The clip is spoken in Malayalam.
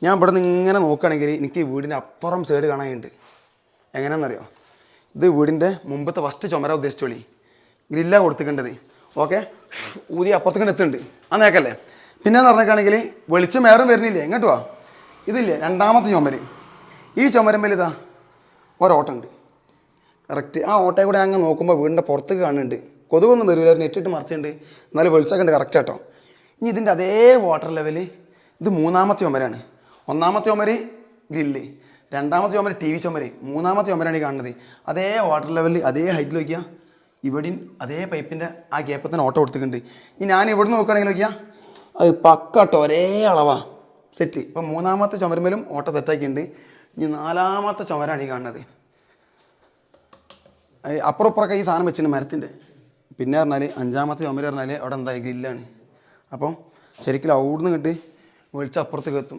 ഞാൻ ഇവിടെ നിന്ന് ഇങ്ങനെ നോക്കുകയാണെങ്കിൽ എനിക്ക് വീടിൻ്റെ അപ്പുറം സൈഡ് കാണാനുണ്ട്. എങ്ങനെയാണെന്നറിയോ, ഇത് വീടിൻ്റെ മുമ്പത്തെ ഫസ്റ്റ് ചുമര ഉദ്ദേശിച്ചോളി, ഗ്രില്ലാണ് കൊടുത്തിക്കേണ്ടത്. ഓക്കെ, ഊതി അപ്പുറത്തേക്ക് എത്തുന്നുണ്ട്, ആ നേക്കല്ലേ. പിന്നെയെന്ന് പറഞ്ഞേക്കാണെങ്കിൽ വെളിച്ചം വേറെ വരുന്നില്ലേ, എങ്ങോട്ട് വാ, ഇതില്ലേ രണ്ടാമത്തെ ചുമര്. ഈ ചുമരമ്പൽ ഇതാ ഒരോട്ടുണ്ട് കറക്റ്റ്. ആ ഓട്ടയെ കൂടെ അങ്ങ് നോക്കുമ്പോൾ വീടിൻ്റെ പുറത്തേക്ക് കാണുന്നുണ്ട്. കൊതുകൊന്നും വരില്ല, നെറ്റിട്ട് മറിച്ചുണ്ട്, എന്നാലും വെളിച്ചമൊക്കെ ഉണ്ട് കറക്റ്റ് കേട്ടോ. ഇനി ഇതിൻ്റെ അതേ വാട്ടർ ലെവല് ഇത് മൂന്നാമത്തെ ചുമരാണ്. ഒന്നാമത്തെ ചുമര് ഗ്രില്ല്, രണ്ടാമത്തെ ചുമര് ടി വി ചുമര്, മൂന്നാമത്തെ ചുമരാണ് ഈ കാണുന്നത്. അതേ വാട്ടർ ലെവലിൽ അതേ ഹൈറ്റിൽ വയ്ക്കുക. ഇവിടെയും അതേ പൈപ്പിൻ്റെ ആ ഗ്യാപ്പിൽ തന്നെ ഓട്ടോ കൊടുത്തിട്ടുണ്ട്. ഇനി ഞാൻ ഇവിടെ നോക്കുകയാണെങ്കിൽ നോക്കിയാൽ അത് പക്കട്ടോ ഒരേ അളവാണ് സെറ്റ്. ഇപ്പം മൂന്നാമത്തെ ചുമരുമേലും ഓട്ടോ സെറ്റാക്കിയിട്ടുണ്ട്. ഇനി നാലാമത്തെ ചുമരാണ് ഈ കാണുന്നത്. അപ്പുറം ഇപ്പുറമൊക്കെ ഈ സാധനം വെച്ചിട്ടുണ്ട് മരത്തിൻ്റെ. പിന്നെ പറഞ്ഞാൽ അഞ്ചാമത്തെ ചുമര് പറഞ്ഞാൽ അവിടെ എന്താ ഗ്രില്ലാണ്. അപ്പം ശരിക്കും അവിടുന്ന് കിട്ടി വെളിച്ചം അപ്പുറത്തേക്ക് എത്തും.